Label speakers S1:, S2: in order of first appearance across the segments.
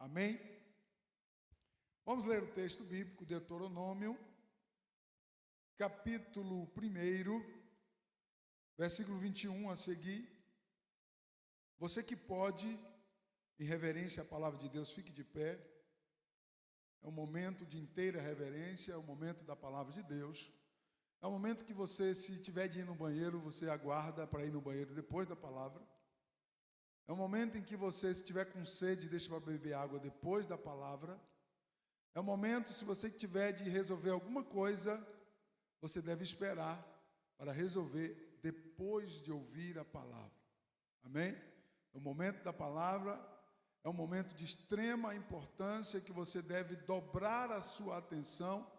S1: Amém? Vamos ler o texto bíblico, Deuteronômio, capítulo 1, versículo 21 a seguir. Você que pode, em reverência à palavra de Deus, fique de pé. É um momento de inteira reverência, é o momento da palavra de Deus. É um momento que você, se tiver de ir no banheiro, você aguarda para ir no banheiro depois da palavra. É um momento em que você, se tiver com sede, deixa para beber água depois da palavra. É um momento, se você tiver de resolver alguma coisa, você deve esperar para resolver depois de ouvir a palavra. Amém? O momento da palavra é um momento de extrema importância que você deve dobrar a sua atenção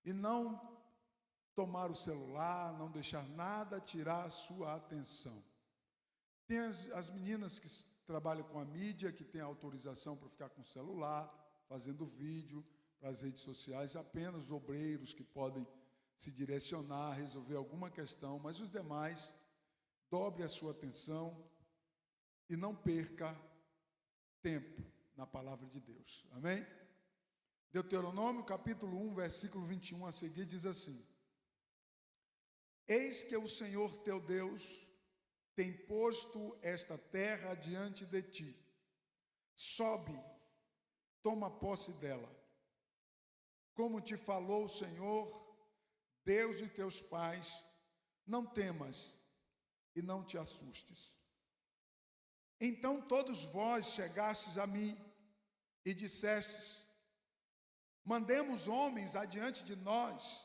S1: e não tomar o celular, não deixar nada tirar a sua atenção. Tem as meninas que trabalham com a mídia, que têm autorização para ficar com o celular, fazendo vídeo para as redes sociais, apenas obreiros que podem se direcionar, resolver alguma questão, mas os demais, dobre a sua atenção e não perca tempo na palavra de Deus. Amém? Deuteronômio, capítulo 1, versículo 21 a seguir, diz assim: Eis que o Senhor teu Deus tem posto esta terra diante de ti. Sobe, toma posse dela. Como te falou o Senhor, Deus de teus pais, não temas e não te assustes. Então todos vós chegastes a mim e dissestes: mandemos homens adiante de nós,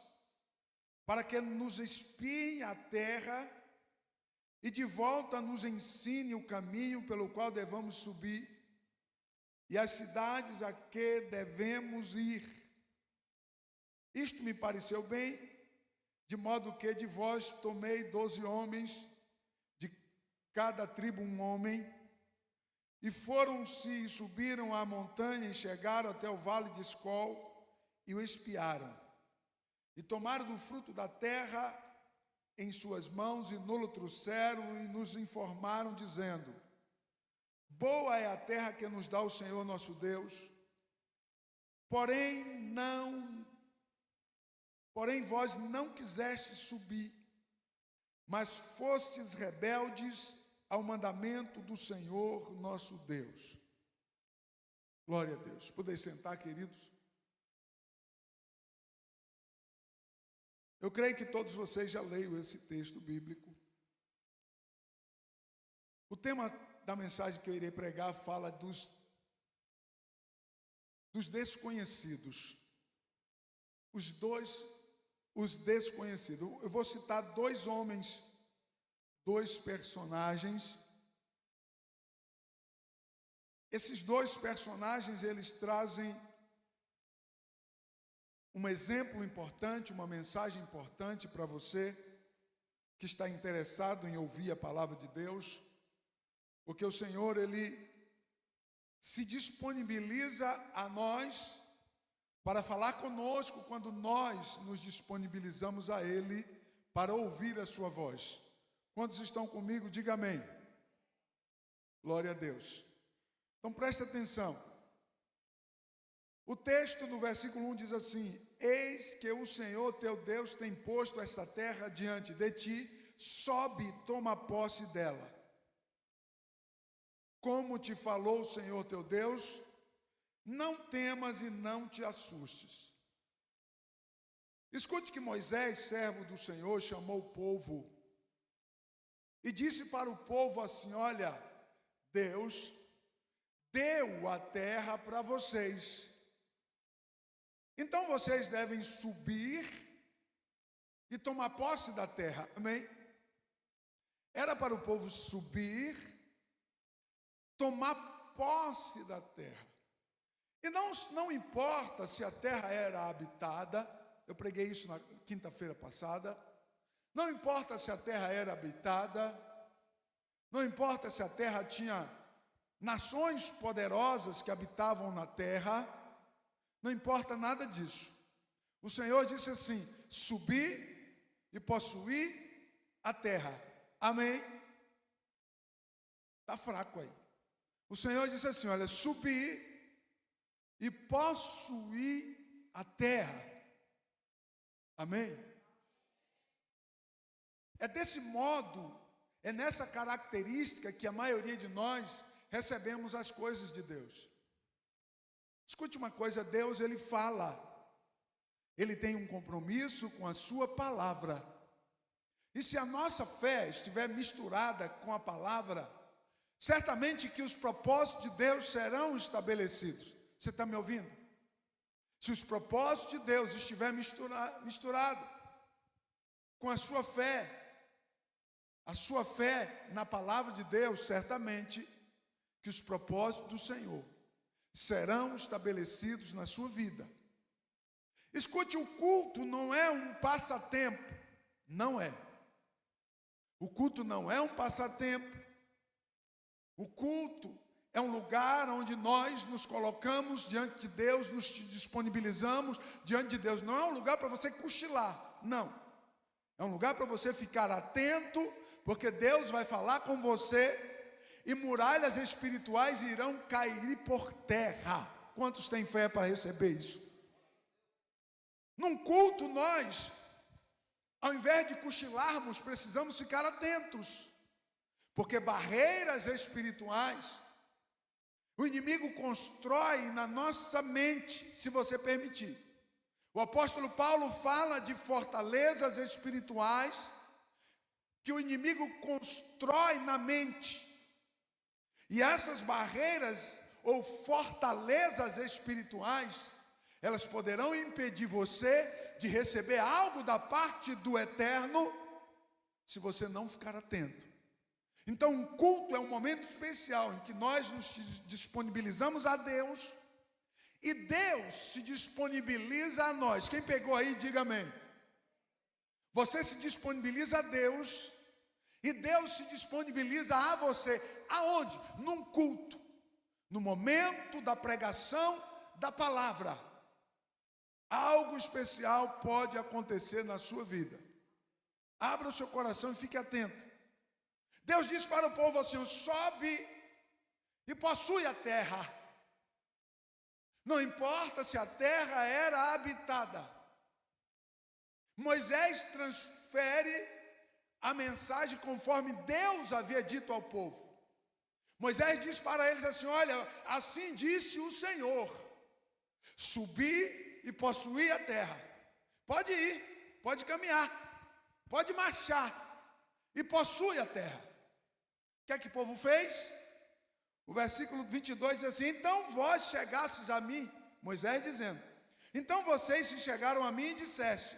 S1: para que nos espiem a terra e de volta nos ensine o caminho pelo qual devemos subir e as cidades a que devemos ir. Isto me pareceu bem, de modo que de vós tomei 12 homens, de cada tribo um homem, e foram-se e subiram a montanha e chegaram até o vale de Escol e o espiaram. E tomaram do fruto da terra em suas mãos e no-lo trouxeram e nos informaram, dizendo: boa é a terra que nos dá o Senhor nosso Deus, porém vós não quisestes subir, mas fostes rebeldes ao mandamento do Senhor nosso Deus. Glória a Deus. Podeis sentar, queridos? Eu creio que todos vocês já leram esse texto bíblico. O tema da mensagem que eu irei pregar fala dos desconhecidos. Os desconhecidos. Eu vou citar dois homens, dois personagens. Esses dois personagens, eles trazem um exemplo importante, uma mensagem importante para você que está interessado em ouvir a palavra de Deus, porque o Senhor, Ele se disponibiliza a nós para falar conosco quando nós nos disponibilizamos a Ele para ouvir a sua voz. Quantos estão comigo? Diga amém. Glória a Deus. Então preste atenção. O texto no versículo 1 diz assim: eis que o Senhor teu Deus tem posto esta terra diante de ti, sobe e toma posse dela. Como te falou o Senhor teu Deus, não temas e não te assustes. Escute que Moisés, servo do Senhor, chamou o povo e disse para o povo assim: olha, Deus deu a terra para vocês. Então vocês devem subir e tomar posse da terra. Amém? Era para o povo subir, tomar posse da terra. E não importa se a terra era habitada, eu preguei isso na quinta-feira passada. Não importa se a terra era habitada, não importa se a terra tinha nações poderosas que habitavam na terra, não importa nada disso. O Senhor disse assim: subir e possuir a terra. Amém? Está fraco aí. O Senhor disse assim: olha, subir e possuir a terra. Amém? É desse modo, é nessa característica que a maioria de nós recebemos as coisas de Deus. Escute uma coisa, Deus, Ele fala. Ele tem um compromisso com a sua palavra. E se a nossa fé estiver misturada com a palavra, certamente que os propósitos de Deus serão estabelecidos. Você está me ouvindo? Se os propósitos de Deus estiver misturado com a sua fé na palavra de Deus, certamente que os propósitos do Senhor serão estabelecidos na sua vida. Escute, o culto não é um passatempo, não é. O culto não é um passatempo. O culto é um lugar onde nós nos colocamos diante de Deus, nos disponibilizamos diante de Deus. Não é um lugar para você cochilar, não. É um lugar para você ficar atento, porque Deus vai falar com você e muralhas espirituais irão cair por terra. Quantos têm fé para receber isso? Num culto nós, ao invés de cochilarmos, precisamos ficar atentos, porque barreiras espirituais o inimigo constrói na nossa mente, se você permitir. O apóstolo Paulo fala de fortalezas espirituais que o inimigo constrói na mente. E essas barreiras ou fortalezas espirituais, elas poderão impedir você de receber algo da parte do Eterno, se você não ficar atento. Então, um culto é um momento especial em que nós nos disponibilizamos a Deus e Deus se disponibiliza a nós. Quem pegou aí, diga amém. Você se disponibiliza a Deus e Deus se disponibiliza a você. Aonde? Num culto, no momento da pregação da palavra. Algo especial pode acontecer na sua vida. Abra o seu coração e fique atento. Deus disse para o povo assim: sobe e possui a terra. Não importa se a terra era habitada. Moisés transfere a mensagem conforme Deus havia dito ao povo. Moisés diz para eles assim: olha, assim disse o Senhor, subir e possuir a terra. Pode ir, pode caminhar, pode marchar e possui a terra. O que é que o povo fez? O versículo 22 diz assim: então vós chegastes a mim, Moisés dizendo, então vocês se chegaram a mim e disseste: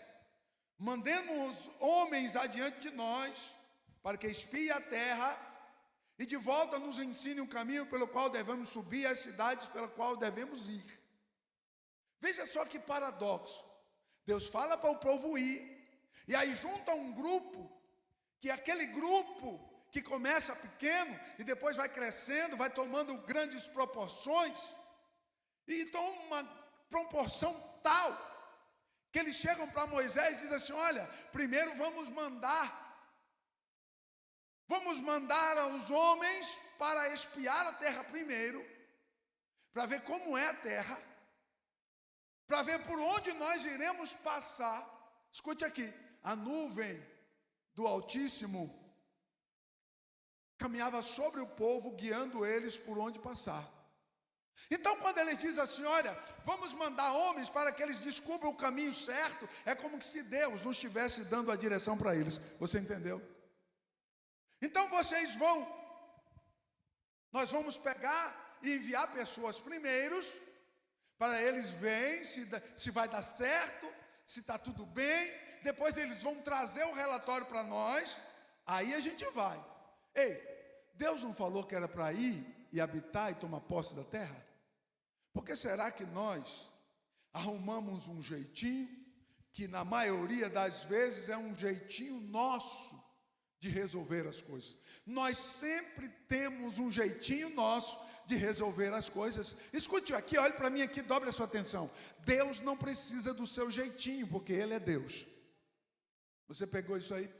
S1: mandemos homens adiante de nós, para que espie a terra, e de volta nos ensine o caminho pelo qual devemos subir, as cidades pela qual devemos ir. Veja só que paradoxo. Deus fala para o povo ir, e aí junta um grupo, que é aquele grupo que começa pequeno e depois vai crescendo, vai tomando grandes proporções, e toma uma proporção tal, que eles chegam para Moisés e dizem assim: olha, primeiro vamos mandar aos homens para espiar a terra primeiro, para ver como é a terra, para ver por onde nós iremos passar. Escute aqui, a nuvem do Altíssimo caminhava sobre o povo, guiando eles por onde passar. Então, quando eles dizem assim: olha, vamos mandar homens para que eles descubram o caminho certo, é como que se Deus não estivesse dando a direção para eles. Você entendeu? Então nós vamos pegar e enviar pessoas primeiros, para eles verem se vai dar certo, se está tudo bem. Depois eles vão trazer o relatório para nós, aí a gente vai. Ei, Deus não falou que era para ir e habitar e tomar posse da terra? Por que será que nós arrumamos um jeitinho, que na maioria das vezes é um jeitinho nosso de resolver as coisas? Nós sempre temos um jeitinho nosso de resolver as coisas. Escute aqui, olhe para mim aqui, dobre a sua atenção. Deus não precisa do seu jeitinho, porque Ele é Deus. Você pegou isso aí?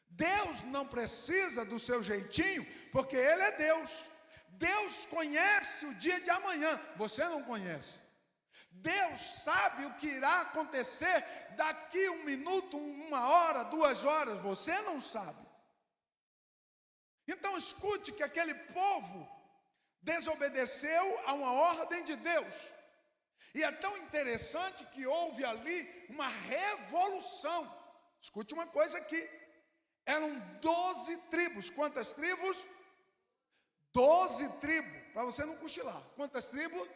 S1: Deus não precisa do seu jeitinho, porque Ele é Deus. Deus conhece o dia de amanhã, você não conhece. Deus sabe o que irá acontecer daqui 1 minuto, 1 hora, 2 horas, você não sabe. Então escute que aquele povo desobedeceu a uma ordem de Deus. E é tão interessante que houve ali uma revolução. Escute uma coisa aqui. Eram 12 tribos. Quantas tribos? 12 tribos. Para você não cochilar. Quantas tribos?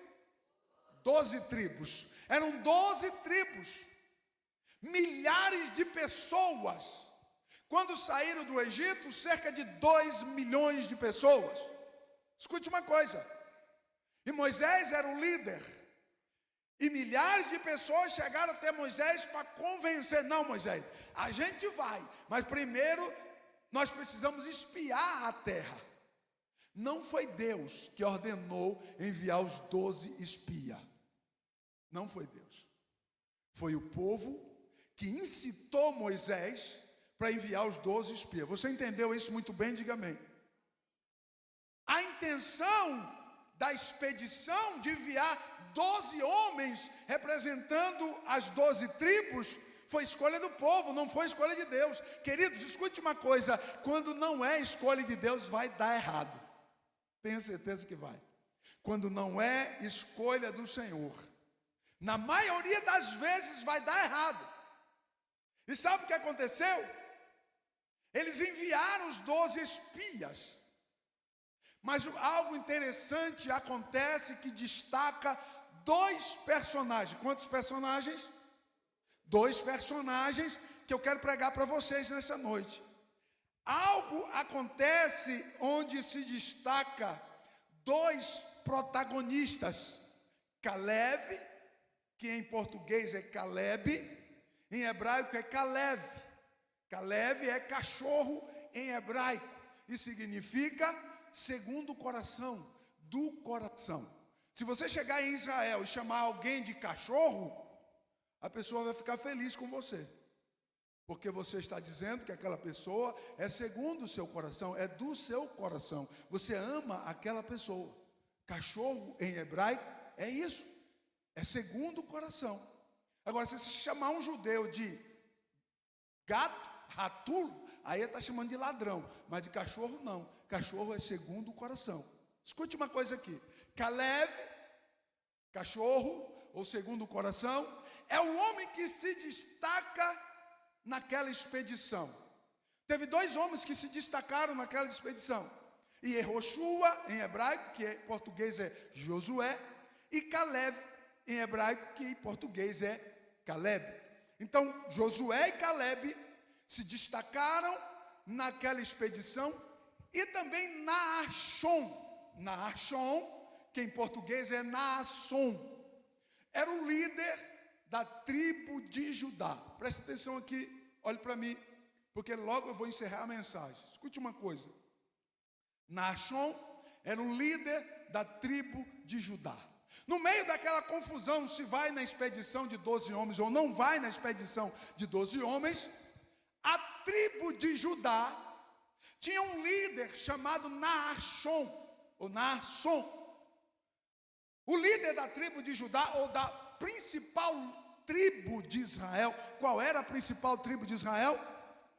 S1: 12 tribos. Eram 12 tribos. Milhares de pessoas. Quando saíram do Egito, cerca de 2 milhões de pessoas. Escute uma coisa. E Moisés era o líder. E milhares de pessoas chegaram até Moisés para convencer. Não, Moisés, a gente vai, mas primeiro nós precisamos espiar a terra. Não foi Deus que ordenou enviar os 12 espias. Não foi Deus. Foi o povo que incitou Moisés para enviar os 12 espias. Você entendeu isso muito bem? Diga amém. A intenção da expedição de enviar 12 homens representando as 12 tribos foi escolha do povo, não foi escolha de Deus. Queridos, escute uma coisa: quando não é escolha de Deus, vai dar errado. Tenha certeza que vai. Quando não é escolha do Senhor, na maioria das vezes vai dar errado. E sabe o que aconteceu? Eles enviaram os 12 espias. Mas algo interessante acontece que destaca 2 personagens. Quantos personagens? 2 personagens que eu quero pregar para vocês nessa noite. Algo acontece onde se destaca 2 protagonistas. Caleb, que em português é Caleb, em hebraico é Caleb. Caleb é cachorro em hebraico e significa segundo o coração, do coração. Se você chegar em Israel e chamar alguém de cachorro, a pessoa vai ficar feliz com você, porque você está dizendo que aquela pessoa é segundo o seu coração, é do seu coração. Você ama aquela pessoa. Cachorro em hebraico é isso, é segundo o coração. Agora, se você chamar um judeu de gato, ratulo, aí ele está chamando de ladrão, mas de cachorro não. Cachorro é segundo o coração. Escute uma coisa aqui. Caleb, cachorro, ou segundo o coração, é o homem que se destaca naquela expedição. Teve 2 homens que se destacaram naquela expedição. E Yehoshua, em hebraico, que em português é Josué, e Caleb, em hebraico, que em português é Caleb. Então, Josué e Caleb se destacaram naquela expedição. E também Naashon, que em português é Naasson, era o líder da tribo de Judá. Presta atenção aqui, olhe para mim, porque logo eu vou encerrar a mensagem. Escute uma coisa. Naashon era o líder da tribo de Judá. No meio daquela confusão, se vai na expedição de 12 homens ou não vai na expedição de 12 homens, a tribo de Judá tinha um líder chamado Naashon, ou Naasson. O líder da tribo de Judá, ou da principal tribo de Israel. Qual era a principal tribo de Israel?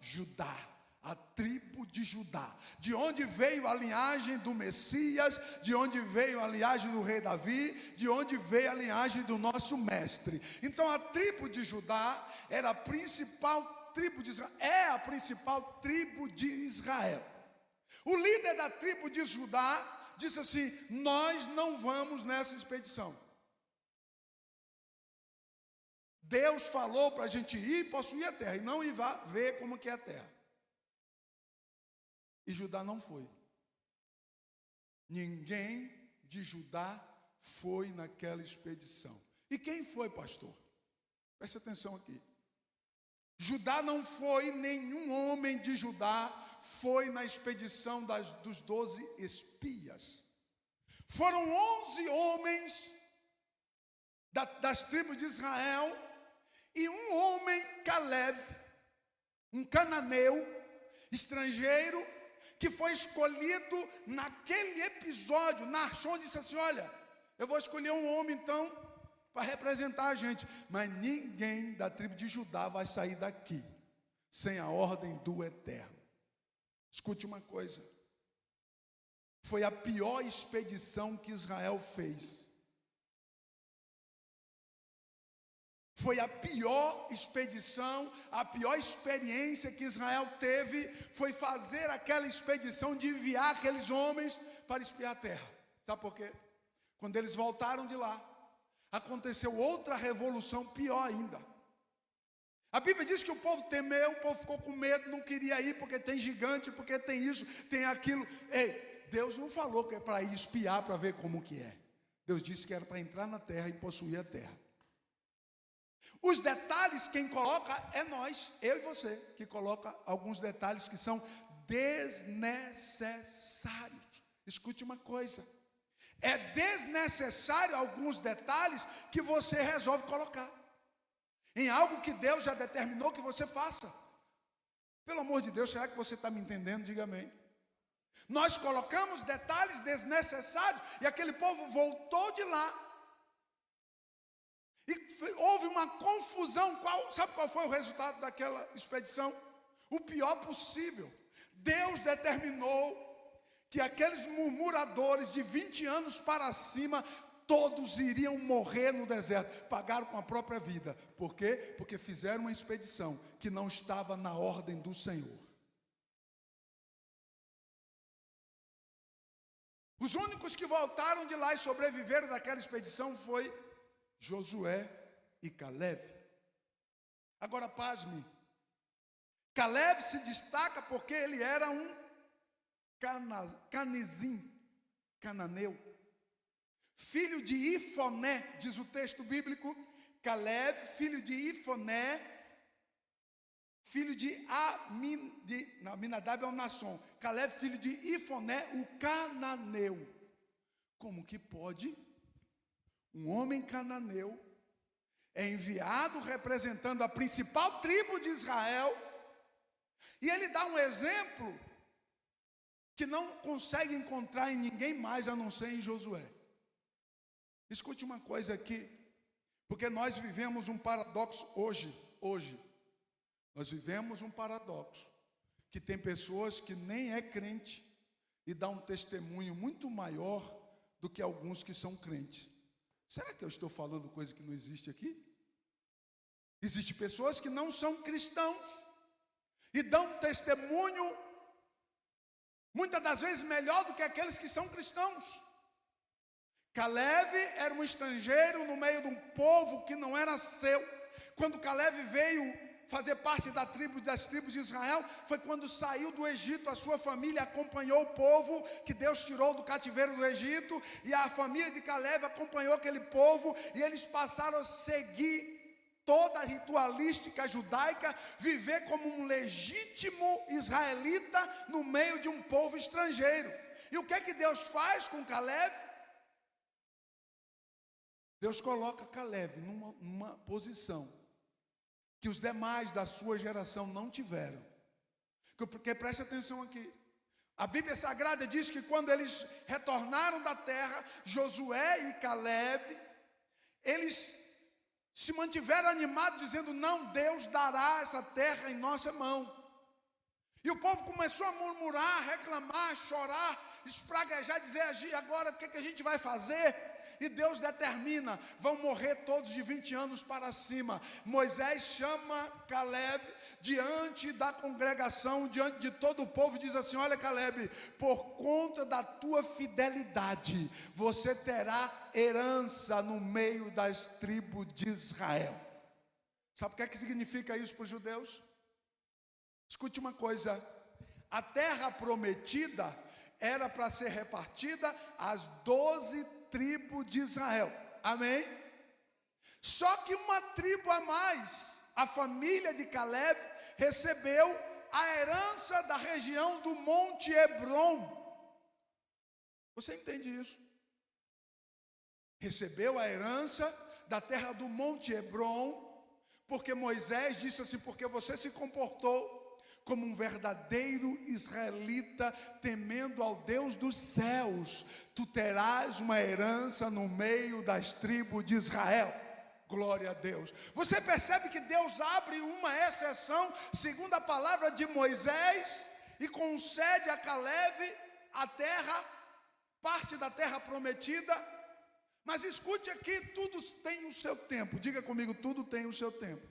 S1: Judá, a tribo de Judá. De onde veio a linhagem do Messias, de onde veio a linhagem do rei Davi, de onde veio a linhagem do nosso mestre. Então a tribo de Judá era a principal tribo de Israel, é a principal tribo de Israel. O líder da tribo de Judá disse assim: nós não vamos nessa expedição. Deus falou para a gente ir e possuir a terra, e não ir ver como que é a terra. E Judá não foi. Ninguém de Judá foi naquela expedição. E quem foi, pastor? Preste atenção aqui. Judá não foi, nenhum homem de Judá foi na expedição dos 12 espias. Foram 11 homens das tribos de Israel e um homem, Caleb, um cananeu, estrangeiro, que foi escolhido naquele episódio. Naashon disse assim: olha, eu vou escolher um homem então para representar a gente. Mas ninguém da tribo de Judá vai sair daqui sem a ordem do Eterno. Escute uma coisa. Foi a pior expedição que Israel fez. Foi a pior expedição, a pior experiência que Israel teve, foi fazer aquela expedição de enviar aqueles homens para espiar a terra. Sabe por quê? Quando eles voltaram de lá, aconteceu outra revolução pior ainda. A Bíblia diz que o povo temeu, o povo ficou com medo, não queria ir porque tem gigante, porque tem isso, tem aquilo. Ei, Deus não falou que é para ir espiar para ver como que é. Deus disse que era para entrar na terra e possuir a terra. Os detalhes quem coloca é nós, eu e você, que coloca alguns detalhes que são desnecessários. Escute uma coisa, é desnecessário alguns detalhes que você resolve colocar em algo que Deus já determinou que você faça. Pelo amor de Deus, será que você está me entendendo? Diga amém. Nós colocamos detalhes desnecessários e aquele povo voltou de lá. E houve uma confusão. Sabe qual foi o resultado daquela expedição? O pior possível. Deus determinou que aqueles murmuradores de 20 anos para cima, todos iriam morrer no deserto. Pagaram com a própria vida. Por quê? Porque fizeram uma expedição que não estava na ordem do Senhor. Os únicos que voltaram de lá e sobreviveram daquela expedição foi Josué e Caleb. Agora pasme, Caleb se destaca porque ele era um cananeu, filho de Ifoné, diz o texto bíblico. Caleb, filho de Ifoné, filho de Aminadab é o Nasson. Caleb, filho de Ifoné, o cananeu. Como que pode um homem cananeu é enviado representando a principal tribo de Israel, e ele dá um exemplo que não consegue encontrar em ninguém mais a não ser em Josué. Escute uma coisa aqui, porque nós vivemos um paradoxo hoje. Nós vivemos um paradoxo, que tem pessoas que nem é crente e dá um testemunho muito maior do que alguns que são crentes. Será que eu estou falando coisa que não existe aqui? Existem pessoas que não são cristãos e dão testemunho, muitas das vezes melhor do que aqueles que são cristãos. Caleb era um estrangeiro no meio de um povo que não era seu. Quando Caleb veio fazer parte das tribos de Israel, foi quando saiu do Egito. A sua família acompanhou o povo que Deus tirou do cativeiro do Egito, e a família de Caleb acompanhou aquele povo, e eles passaram a seguir toda a ritualística judaica, viver como um legítimo israelita no meio de um povo estrangeiro. E o que é que Deus faz com Caleb? Deus coloca Caleb numa posição que os demais da sua geração não tiveram. Porque preste atenção aqui, a Bíblia Sagrada diz que quando eles retornaram da terra, Josué e Caleb, eles se mantiveram animados, dizendo: não, Deus dará essa terra em nossa mão. E o povo começou a murmurar, reclamar, chorar, espraguejar, dizer: agora o que a gente vai fazer? E Deus determina: vão morrer todos de 20 anos para cima. Moisés chama Caleb diante da congregação, diante de todo o povo, e diz assim: olha, Caleb, por conta da tua fidelidade, você terá herança no meio das tribos de Israel. Sabe o que é que significa isso para os judeus? Escute uma coisa: a terra prometida era para ser repartida às 12 tribos de Israel, amém? Só que uma tribo a mais, a família de Caleb, recebeu a herança da região do Monte Hebrom. Você entende isso? Recebeu a herança da terra do Monte Hebrom, porque Moisés disse assim: porque você se comportou como um verdadeiro israelita, temendo ao Deus dos céus, tu terás uma herança no meio das tribos de Israel. Glória a Deus. Você percebe que Deus abre uma exceção, segundo a palavra de Moisés, e concede a Caleb a terra, parte da terra prometida. Mas escute aqui, tudo tem o seu tempo. Diga comigo, tudo tem o seu tempo.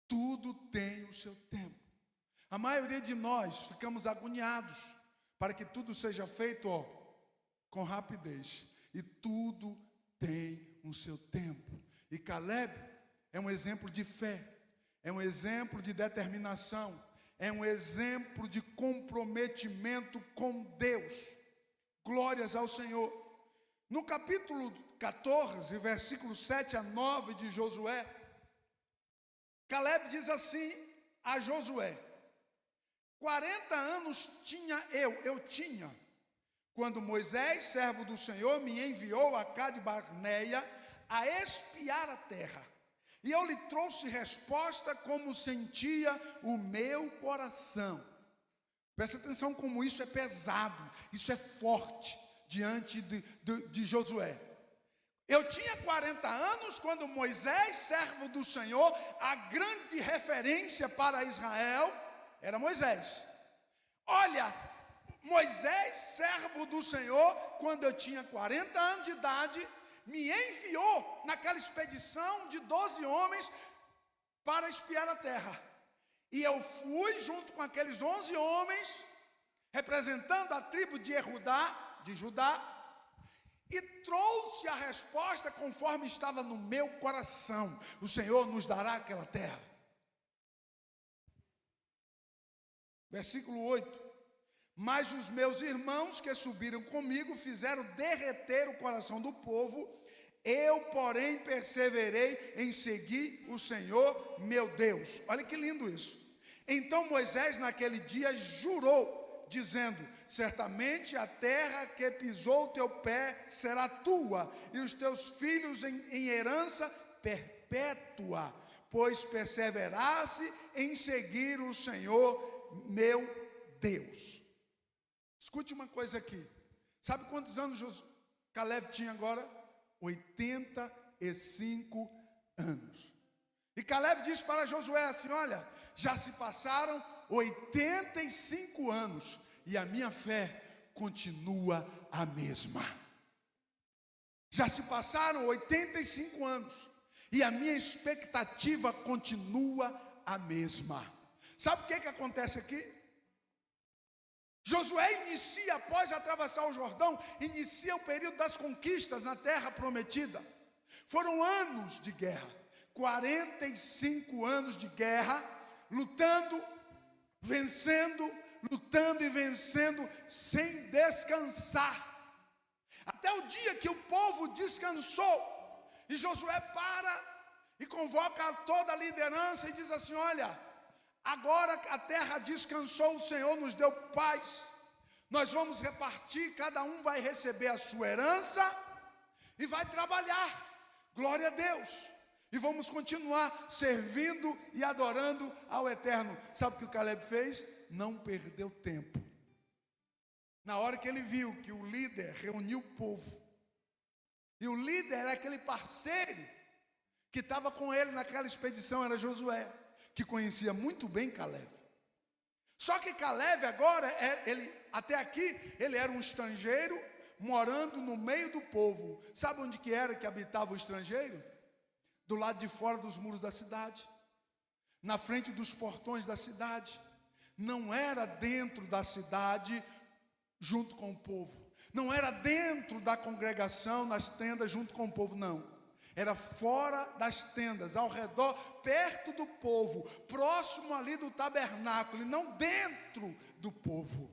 S1: Tudo tem o seu tempo. A maioria de nós ficamos agoniados para que tudo seja feito com rapidez. E tudo tem o seu tempo. E Caleb é um exemplo de fé, é um exemplo de determinação, é um exemplo de comprometimento com Deus. Glórias ao Senhor. No capítulo 14, versículos 7 a 9 de Josué, Caleb diz assim a Josué: 40 anos eu tinha, quando Moisés, servo do Senhor, me enviou a Cades-Barneia a espiar a terra. E eu lhe trouxe resposta como sentia o meu coração. Presta atenção como isso é pesado, isso é forte diante de Josué. Eu tinha 40 anos quando Moisés, servo do Senhor, a grande referência para Israel era Moisés. Olha, Moisés, servo do Senhor, quando eu tinha 40 anos de idade, me enviou naquela expedição de 12 homens para espiar a terra. E eu fui junto com aqueles 11 homens, representando a tribo de Judá, e trouxe a resposta conforme estava no meu coração: o Senhor nos dará aquela terra. Versículo 8: mas os meus irmãos que subiram comigo fizeram derreter o coração do povo. Eu, porém, perseverei em seguir o Senhor meu Deus. Olha que lindo isso. Então Moisés naquele dia jurou, dizendo: certamente a terra que pisou o teu pé será tua, e os teus filhos em herança perpétua, pois perseveraste em seguir o Senhor meu Deus. Escute uma coisa aqui. Sabe quantos anos Caleb tinha agora? 85 anos. E Caleb disse para Josué assim: olha, já se passaram 85 anos e a minha fé continua a mesma. Já se passaram 85 anos e a minha expectativa continua a mesma. Sabe o que acontece aqui? Josué inicia, após atravessar o Jordão, inicia o período das conquistas na terra prometida. Foram anos de guerra, 45 anos de guerra, lutando, vencendo, lutando e vencendo, sem descansar. Até o dia que o povo descansou, e Josué para e convoca toda a liderança e diz assim: olha, agora a terra descansou, o Senhor nos deu paz, nós vamos repartir, cada um vai receber a sua herança e vai trabalhar, glória a Deus, e vamos continuar servindo e adorando ao Eterno. Sabe o que o Caleb fez? Não perdeu tempo. Na hora que ele viu que o líder reuniu o povo, e o líder era aquele parceiro que estava com ele naquela expedição, era Josué, que conhecia muito bem Caleb. Só que Caleb agora, até aqui, ele era um estrangeiro, morando no meio do povo. Sabe onde que era que habitava o estrangeiro? Do lado de fora dos muros da cidade, na frente dos portões da cidade. Não era dentro da cidade, junto com o povo. Não era dentro da congregação, nas tendas, junto com o povo, não. Era fora das tendas, ao redor, perto do povo, próximo ali do tabernáculo, e não dentro do povo.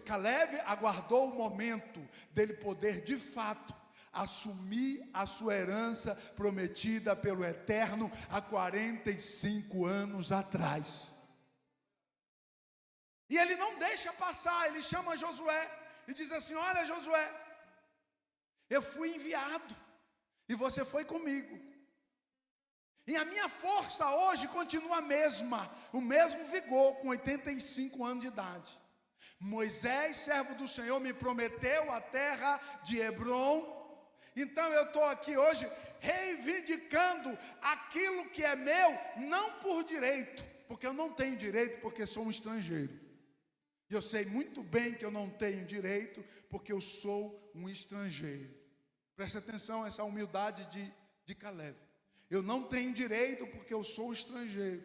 S1: Caleb aguardou o momento dele poder, de fato, assumir a sua herança prometida pelo Eterno há 45 anos atrás. E ele não deixa passar, ele chama Josué e diz assim: olha, Josué, eu fui enviado e você foi comigo. E a minha força hoje continua a mesma, o mesmo vigor, com 85 anos de idade. Moisés, servo do Senhor, me prometeu a terra de Hebrom. Então eu estou aqui hoje reivindicando aquilo que é meu, não por direito, porque eu não tenho direito, porque sou um estrangeiro. E eu sei muito bem que eu não tenho direito, porque eu sou um estrangeiro. Preste atenção a essa humildade de Caleb. Eu não tenho direito porque eu sou estrangeiro,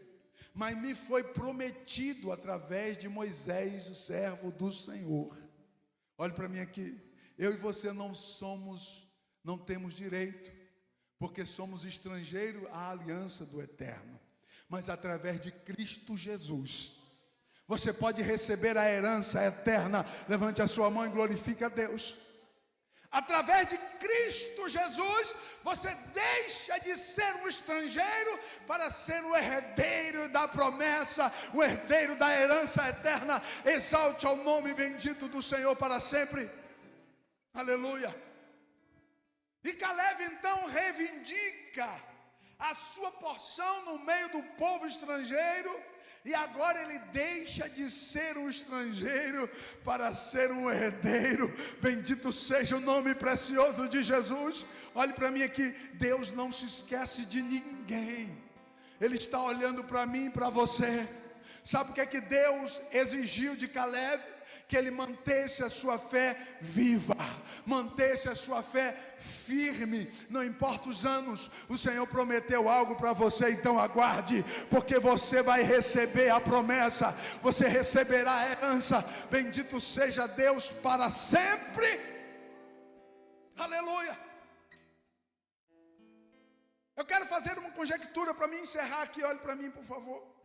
S1: mas me foi prometido através de Moisés, o servo do Senhor. Olhe para mim aqui. Eu e você não temos direito, porque somos estrangeiros à aliança do Eterno. Mas através de Cristo Jesus, você pode receber a herança eterna. Levante a sua mão e glorifique a Deus. Através de Cristo Jesus, você deixa de ser um estrangeiro para ser o herdeiro da promessa, o herdeiro da herança eterna. Exalte ao nome bendito do Senhor para sempre. Aleluia. E Caleb então reivindica a sua porção no meio do povo estrangeiro. E agora ele deixa de ser um estrangeiro para ser um herdeiro. Bendito seja o nome precioso de Jesus. Olhe para mim aqui. Deus não se esquece de ninguém. Ele está olhando para mim e para você. Sabe o que é que Deus exigiu de Caleb? Que ele mantesse a sua fé viva, mantesse a sua fé firme, não importa os anos. O Senhor prometeu algo para você, então aguarde, porque você vai receber a promessa, você receberá a herança. Bendito seja Deus para sempre. Aleluia. Eu quero fazer uma conjectura para me encerrar aqui. Olhe para mim, por favor.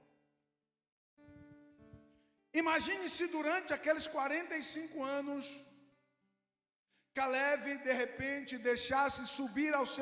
S1: Imagine se durante aqueles 45 anos, Caleb de repente deixasse subir ao seu